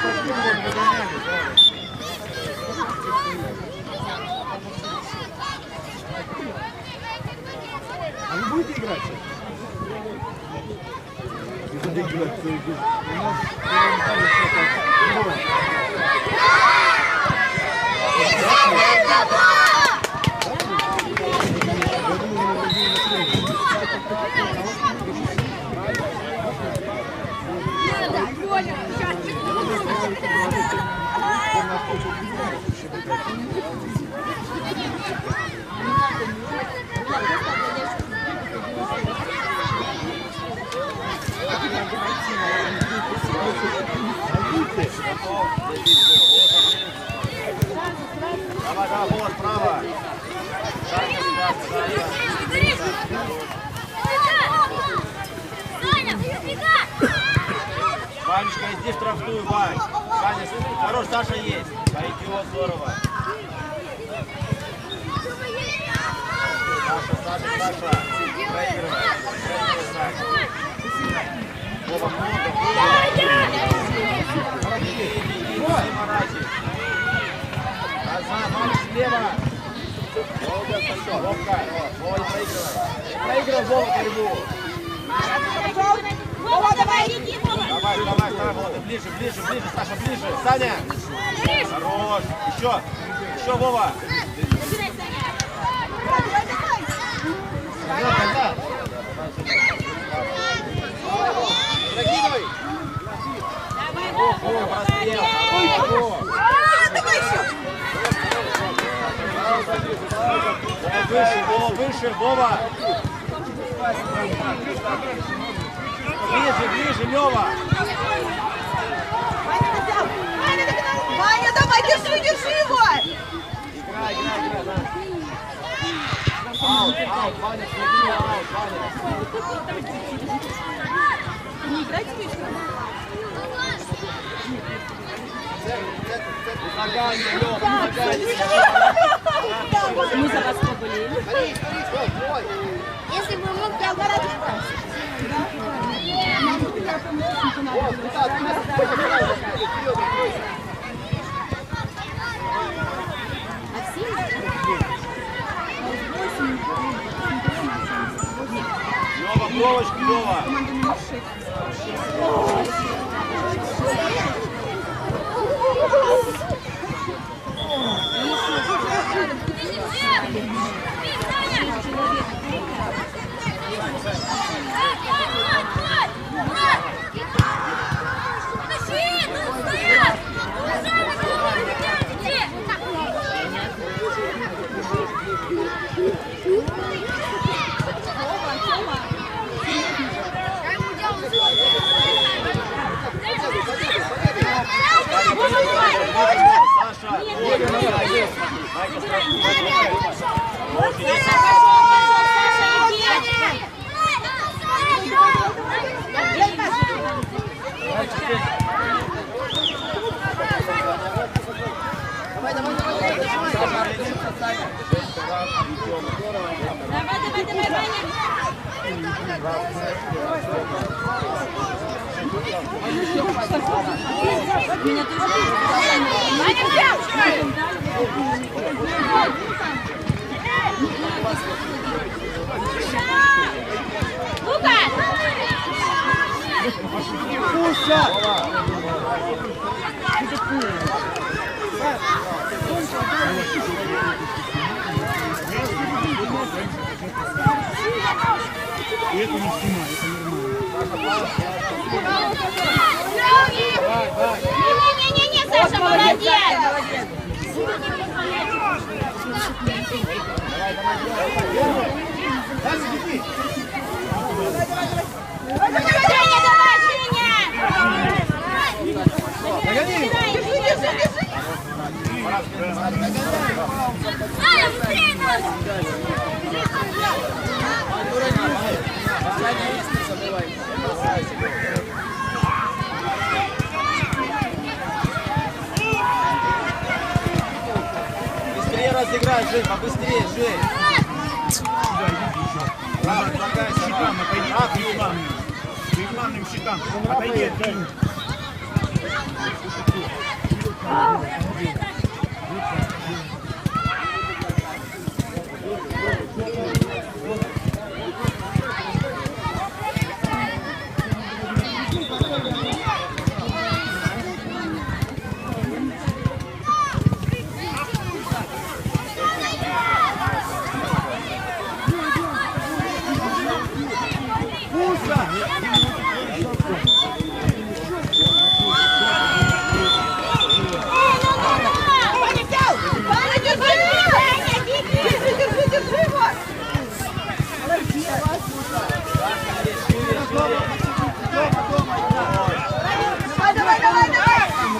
А вы будете играть? Будете играть целый день. У нас Давай, давай, вот, право. Ванечка, иди штрафную, Вань. Саня, хорош, Саша есть. Пойдет, здорово. Саша. Проигрывай. Вова, Макс, слева. Вовка, Вова, не проигрывай. Проигрывай, Вова, борьбу. Вова, давай, иди, Вова. Давай, Вова, ты ближе, Саша, ближе. Саня. Хорош. Еще, Вова. Прокидывай. Выше, Вова. Ближе, Лёва. Ваня, давай, держи его. Играй, да. Аут, Ваня, следи, аут, Ваня. Не играйте в игру. Мы за вас поболели. Если бы мог, я городил. Лёва, бровочку, Лёва. Саша, Меня это не стена, это нормально. Не-не-не, Саша, молодец! Женя, давай, Женя! Саня, быстрее нас! Быстрее разыграй, Жень, побыстрее, Жень. Отойди к рекламным щитам. Отойди.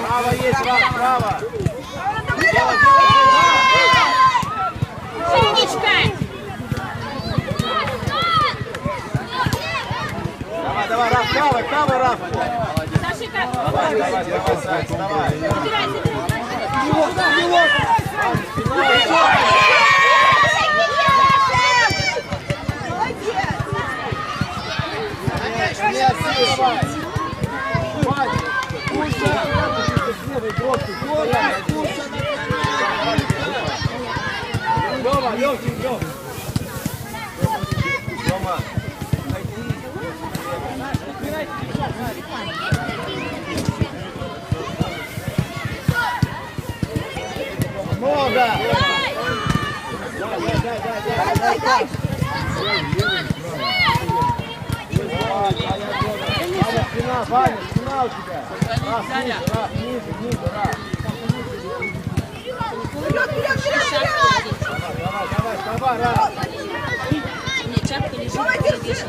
Право есть, право. Умничка! Давай, Раф, правый, Раф. Сашика! Давай, Саш, давай. Собирай, Лёва, Лёвчик, Лёв. Лёва. Много! Дай! Спина, Ваня, спина у тебя. Раф, ниже, Раф. Давай, Раф. Чапка лежит.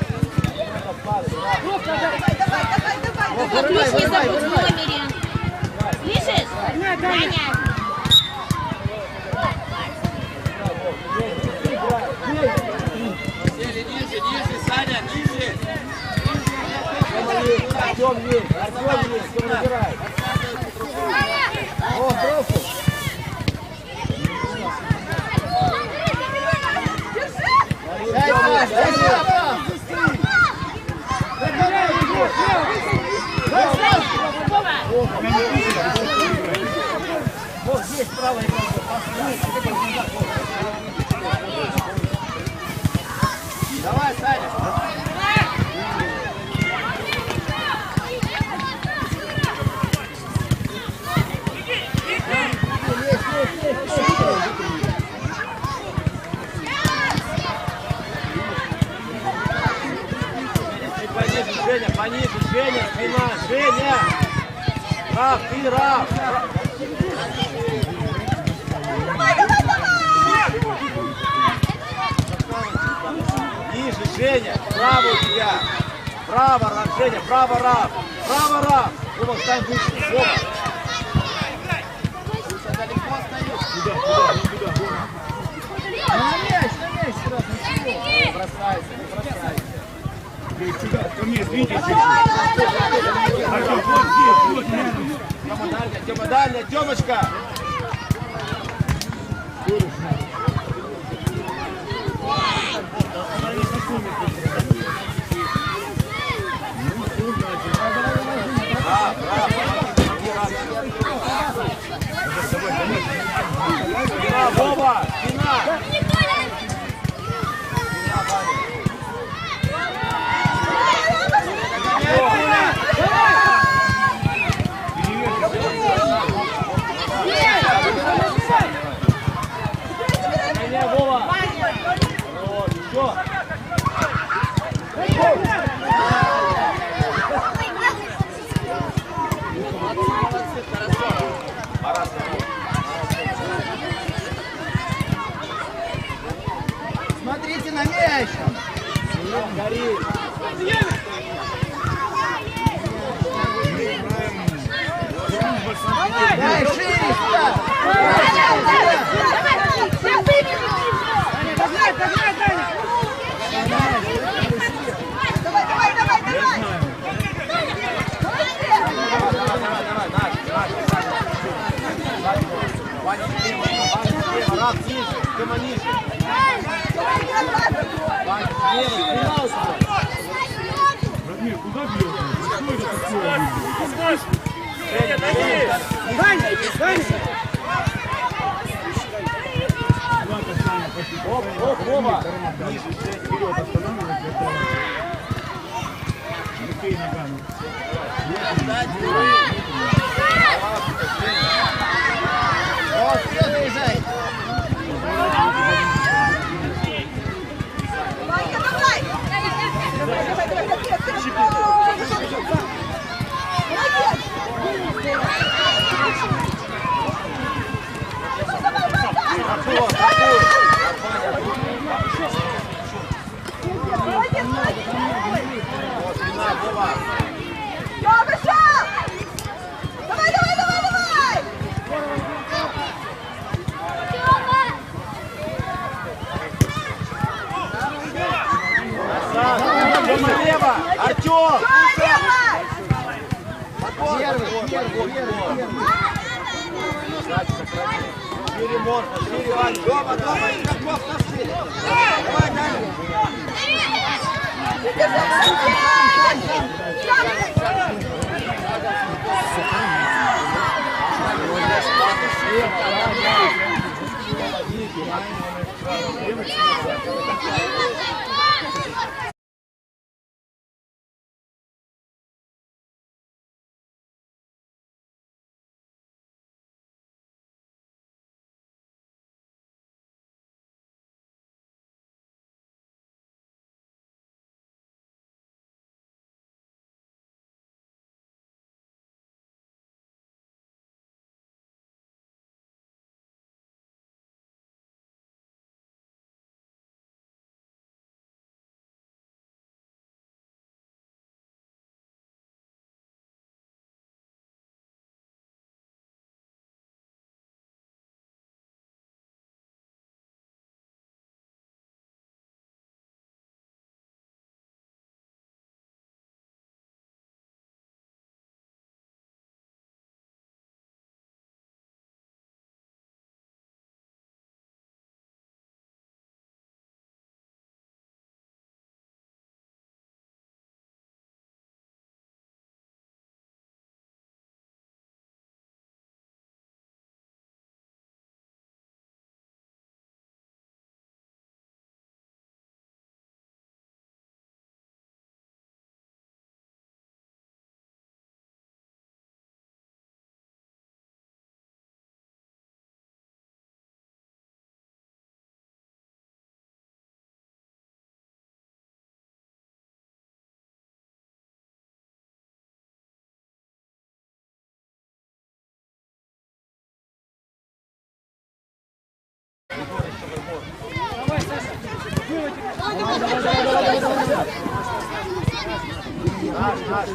Только ключ не забудь в номере. Слышишь? Таня. Ниже, Саня, ниже. Артём есть, кто набирает. О, бросил. Вот здесь правая игра. Давай, Саня. Пониже, Женя, спина, Женя! Раф, ты, Раф! Ниже, Женя, право у тебя! Право, Раф, Женя, право, Раф! Право, Раф! Вова, встань выше, Вова! На мяч, сразу, не бросайся, не бросайся! Сюда, ко мне, видите? Артём, вот здесь. Тёма, дальняя, Тёмочка! Спина, Вова! Спина! Вова! Вот, еще! Смотрите на мяч! Гори! Дай шире! Раф ниже, Тёма ниже. Радмир, куда бьешь? Что это такое? Оп, оп, Вова. Ниже, вперед останавливайся. Руки ногами. Вот, все, заезжай. Тёма, лево! Артём! Шире можно, шире, Вань. Тёма, Тёма, игроков на шире. Давай, дальше.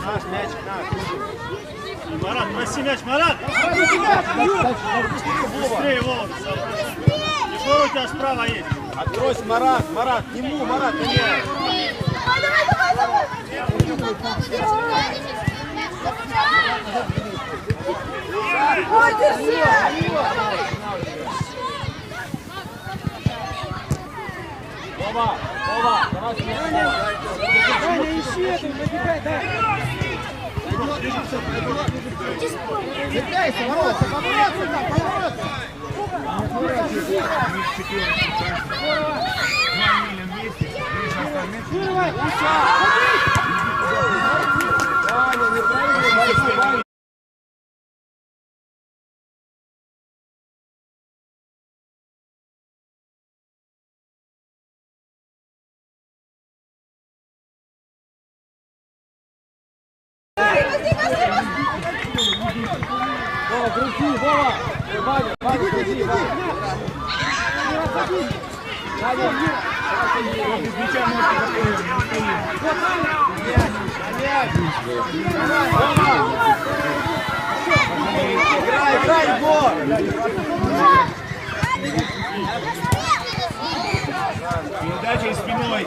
Наш, мячик, наш. Марат, проси мяч, Марат! Быстрее, Вова! Егор, у тебя справа есть. Отбрось, Марат, Марат, к нему, Марат, не мяч. Вова, Вова, давай сюда. Ищи эту, набегай, да! Цепляйся, бороться, побороться там, побороться. Ваня, не проигрывай, Ваня. Вова, грузи, Вова! Ваня, Ваня, грузи, Ваня! Ваня, Без мяча можете играй, играй, Егор! Передача и спиной.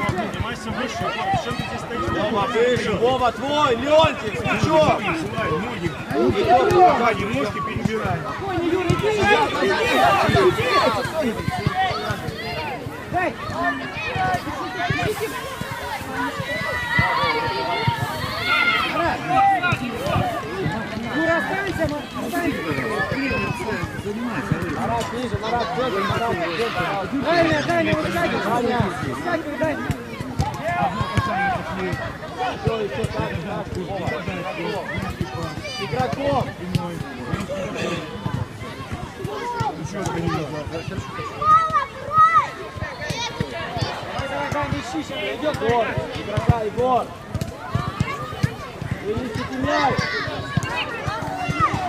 Поднимайся выше, чем ты здесь стоишь? Вова, выше, Вова, твой, Леонтик, с мячом! Сзади ножки перебираем. дай. Юра, останься, Марат, ниже, Марат, Федор, Марат, Федор. дай мне, вот дай. Еще, так. Игроков. Давай, не ищи, сейчас придет. Егор, игрока, Егор. Вынесите мяч.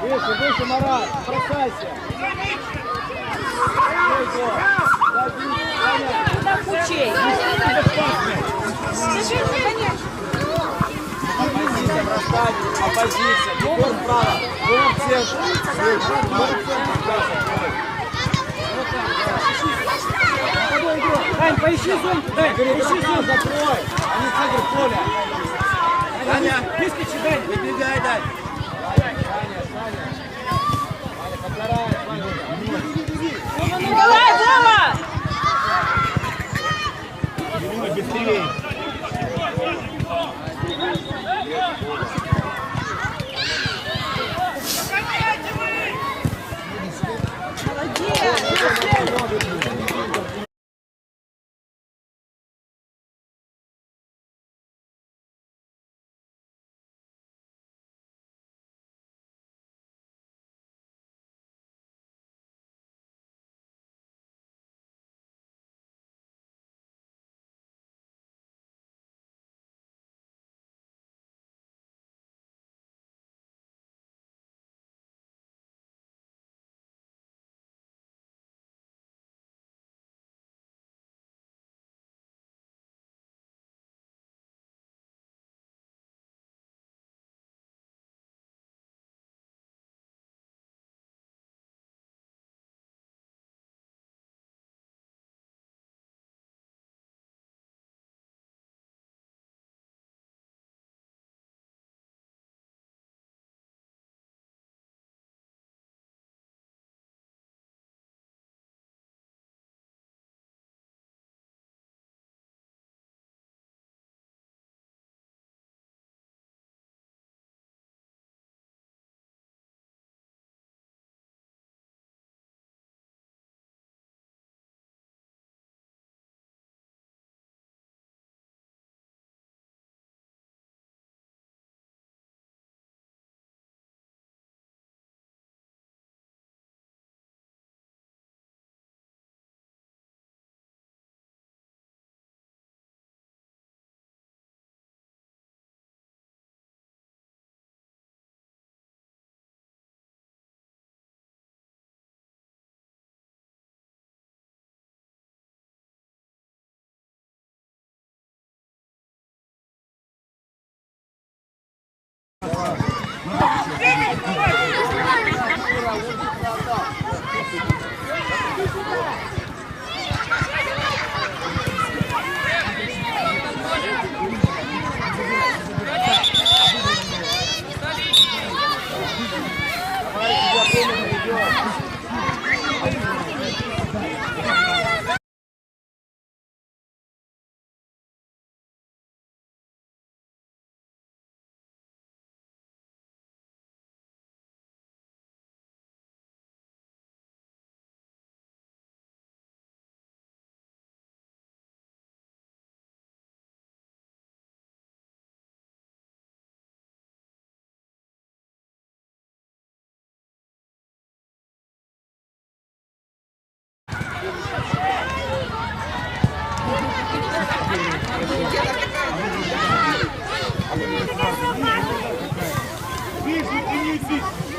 Выше, Марат, бросайся. Егор. Куда кучей? Оппозиция, бросать, оппозиция. Егор вправо, Егор в центр. Дань, поищи зон, дай, поищи зон. Закрой, а не центр поля. Таня, Выскочи, дай. выбегай, дай. Саня, подгорает, Саня. Давай, Вова! Быстрее.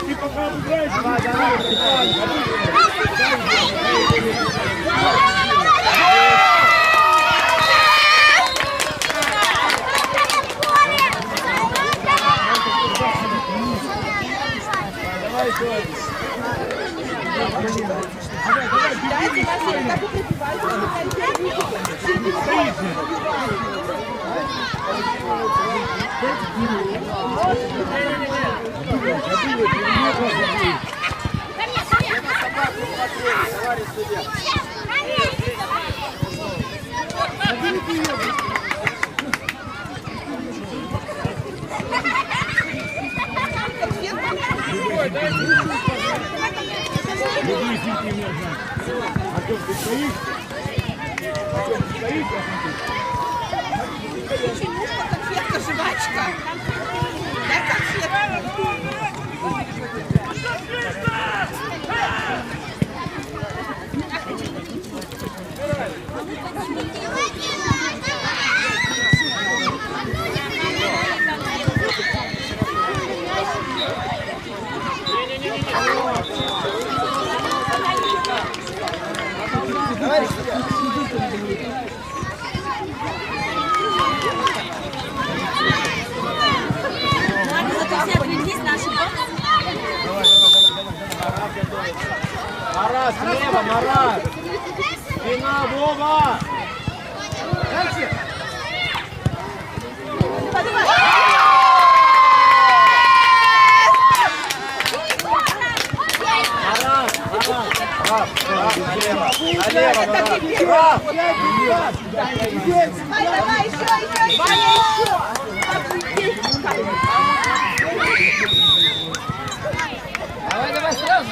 Ты пока играешь, Артем, ты стоишь? Артем, ты стоишь? Почемушка, конфетка, жвачка. Дай конфетку. Марат, слева, Марат! Спина, Вова! Дальше! Марат, налево, налево, Марат! Давай, еще. Ваня, еще. Давай, сразу.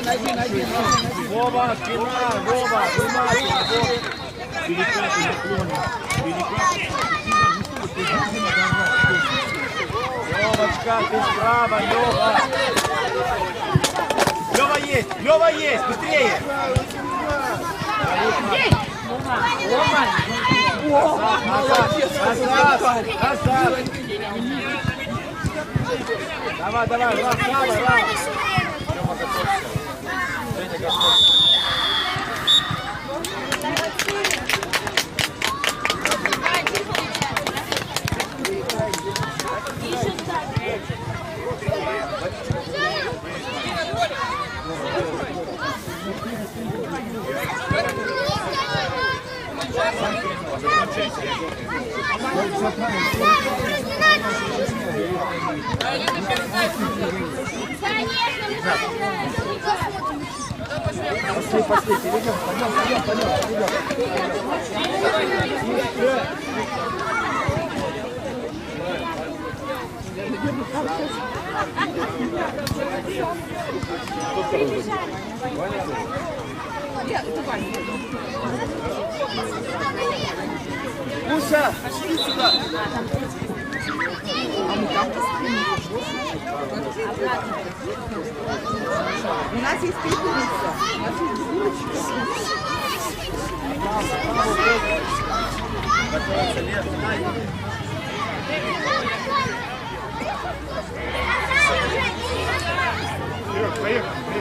Один. Вова, спина, Вова, внимательно, Вова! Левочка, ты справа, Лева! Лева есть, быстрее! Назад! Давай, Рав, правый, Рав! Лева, готовься. Женя, готовься. Пошли, перейдем, пойдем. Муша, пошли сюда. У нас есть пепельница. У нас есть булочка. Готовится, Лев, дай. Поехали.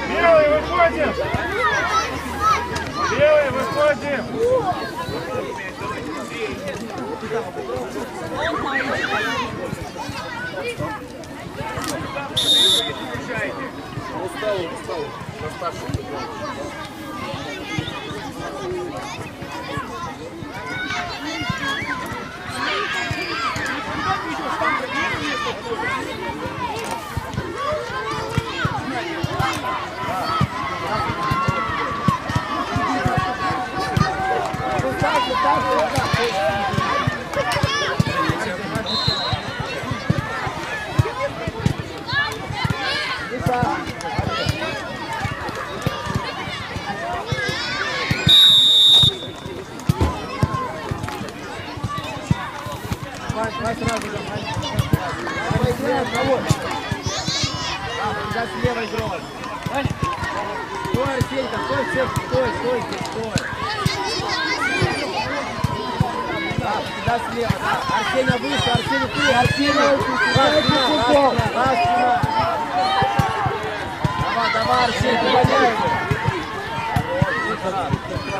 Белый, выходим! Белый, выходим! Устал. Давай сразу. Давай играем, кого? Сейчас слева игрок. Стой, Арсенька, стой. Да, слева, да. Арсеня выше, Арсеня ты, Арсеня. Спина. Давай, Арсеня, гоняй его.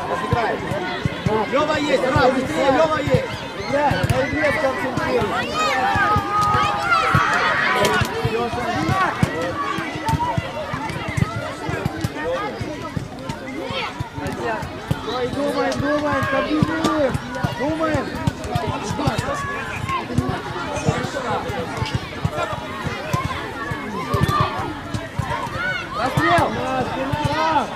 Разыграй. Лёва есть, Рав, быстрее, Лёва есть. Играй, на игре сконцентрируйся. Ой, думаем, комбинуем. Думаем. Расстрел! Спина!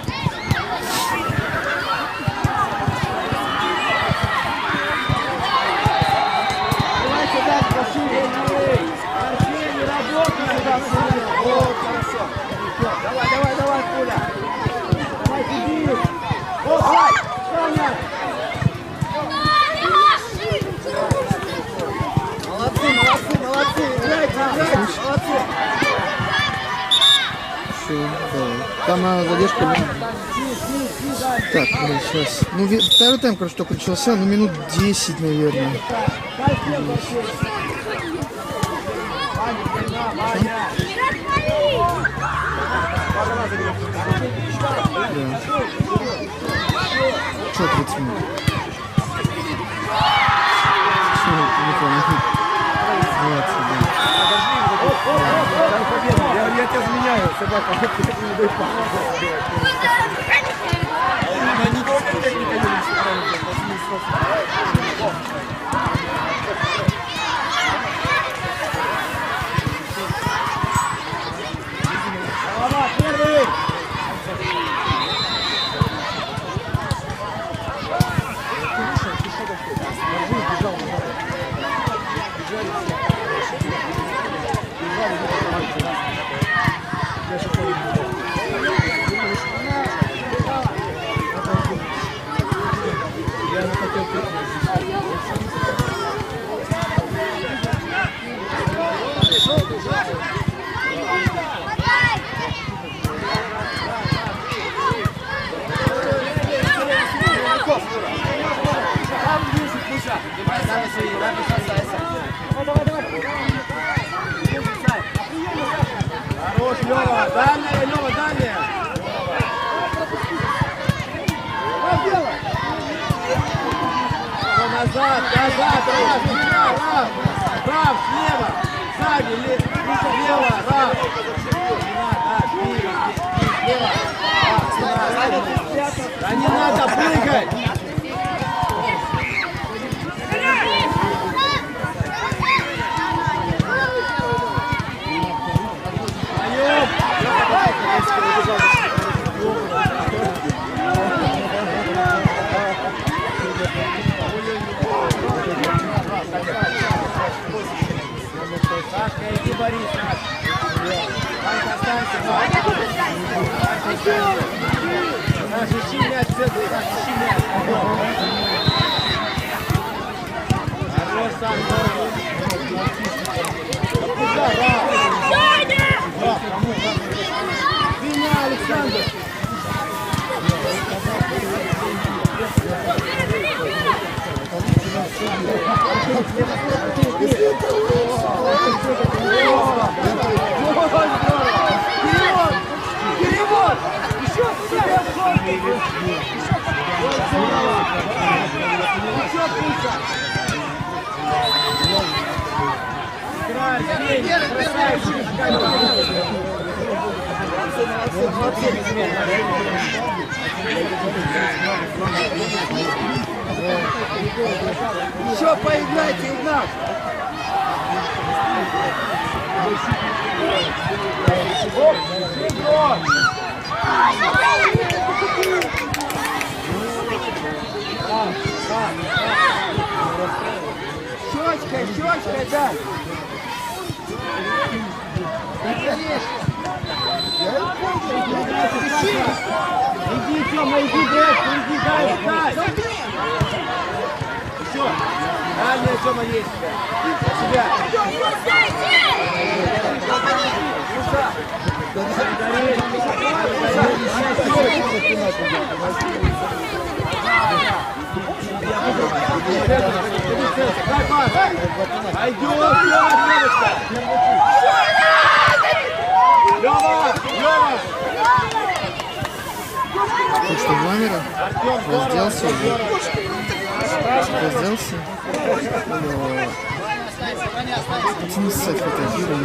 Там задержка. Так, сейчас. Ну, второй тайм, короче, только начался, ну, минут 10, наверное. Что 30 минут? Что, не понял. 20, да. Я тебя заменяю, собака. Голова, первый! Хорош, Лёва! Дальняя, Лёва, дальняя! Назад, назад, Раф! Раф, слева! Сзади, слева, Раф! Да не надо прыгать! Сашка, иди, Борис, Сашка, останься, Саша, ищи мяч, Саша, ищи мяч. Хорош, Саша. Куда, Раф? Меня, Александр. Перевод! Еще себе форки! Еще пуся! Играй, красавчик! Еще поиграйте, Игнат! Оп, игрок! Щечкой, щечкой, да! Иди, Тёма, иди, брат, иди, дай! Еще! Дальняя, Тёма, есть у тебя! Ты что, в номере? Разделся уже? Разделся? Пацаны ссать фотографируют,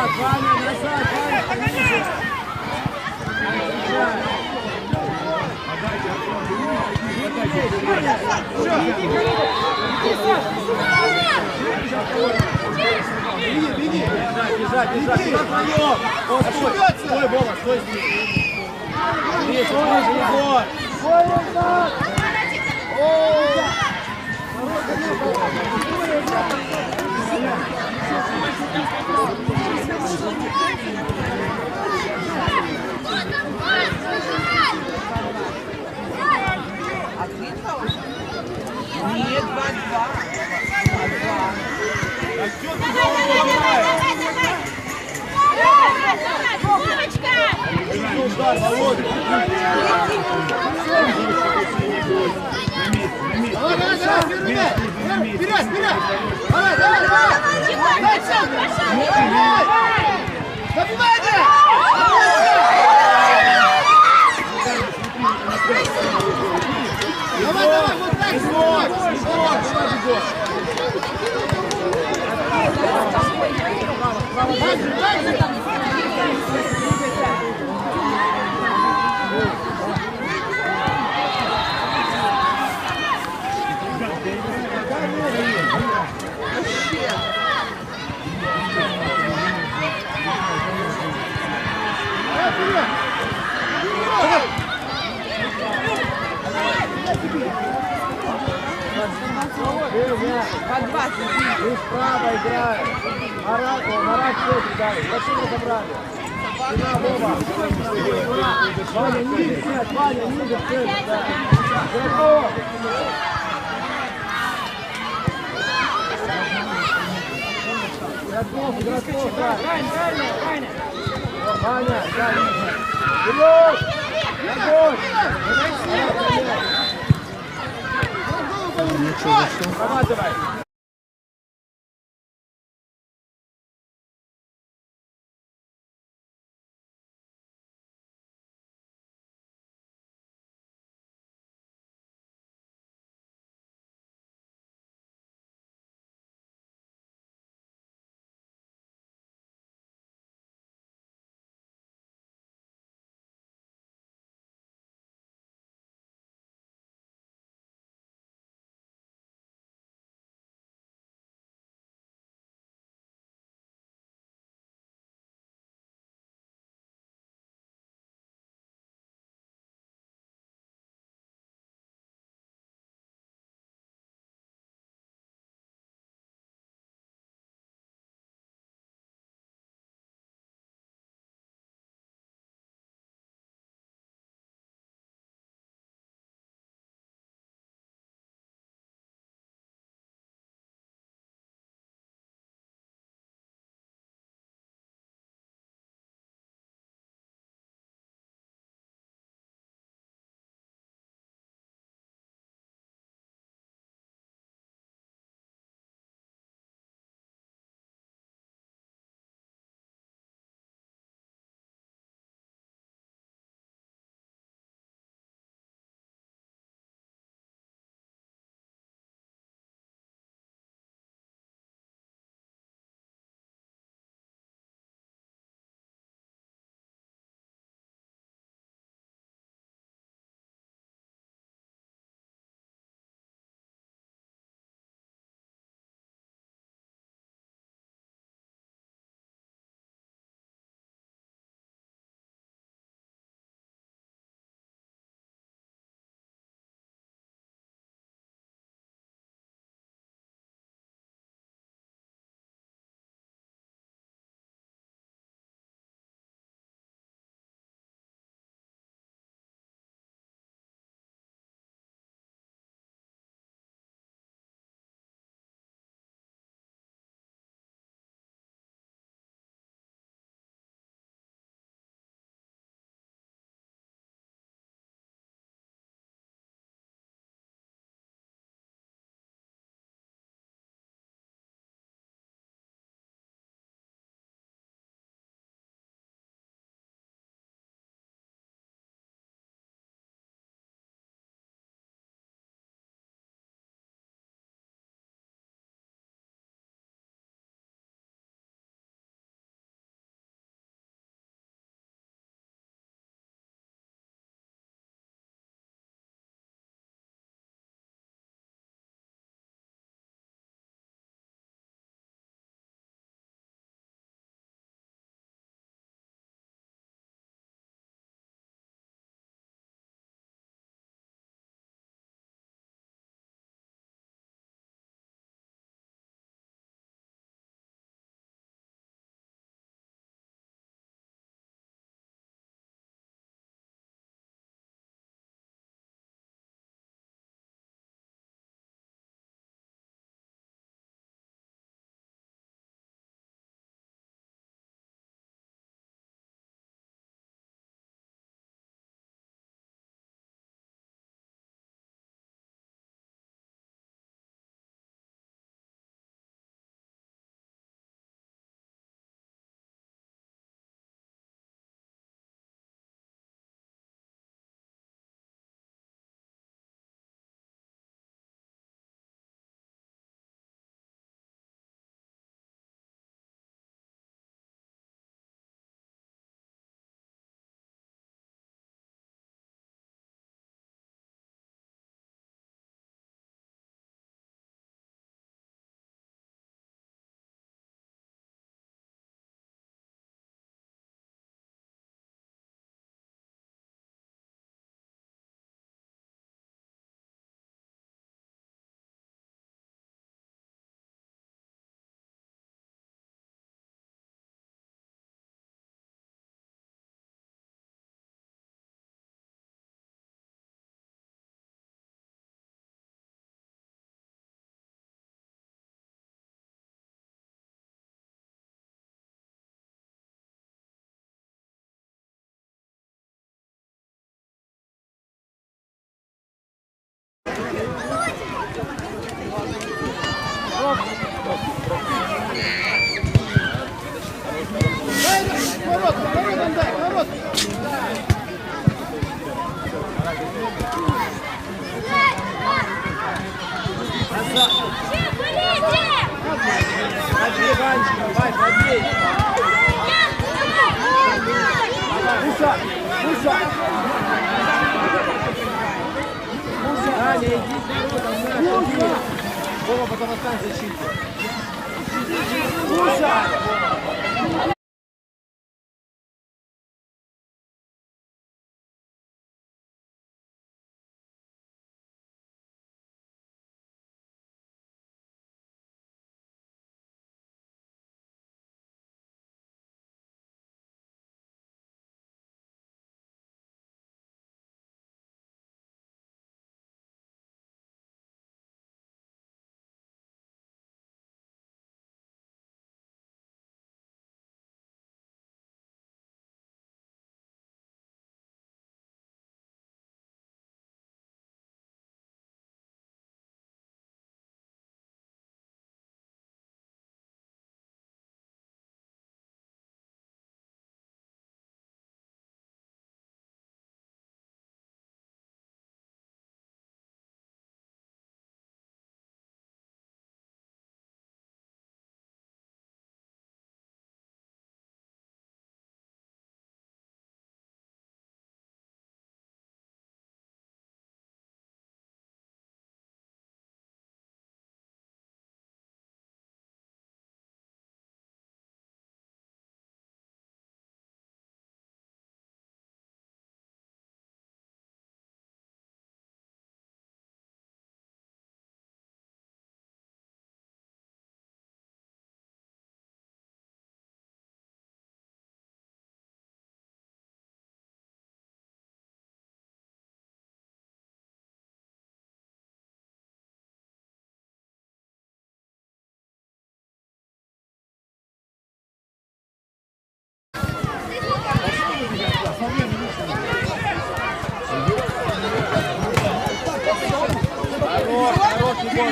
Назад, Ваня, назад, Ваня. Бежать, бежать, вдвоем. Вот, стой, Вова, стой здесь. Здесь, Егор. Нет, 2-2. А что ты делаешь? Удар, Володя. Давай, давай, давай, вперед, вперед, вперед! Давай, давай, давай! Дай сам! Забивайте! Давай, давай, вот так, Егор! По 20. Ты справа играешь. Марат все дали. Зачем не забрали? Сюда, Вова. Ваня, ниже снять, Ваня, ниже снять. Игроков. Игроков, Ваня. Ваня, вперед! Огонь! Ничего, зашел. Проматывай! Ворот, дай, ворот. Подбей, Ванечка, Вань, подбей. Муша, Муша. Аня, иди. Муша. Вова, потом остань в защите. Муша. Хорош, Егор.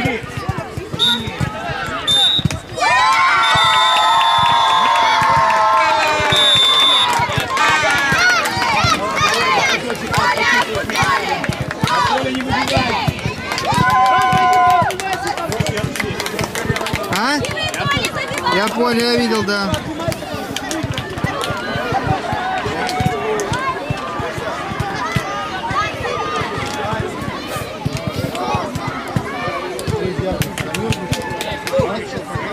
А? Я понял, я видел, да.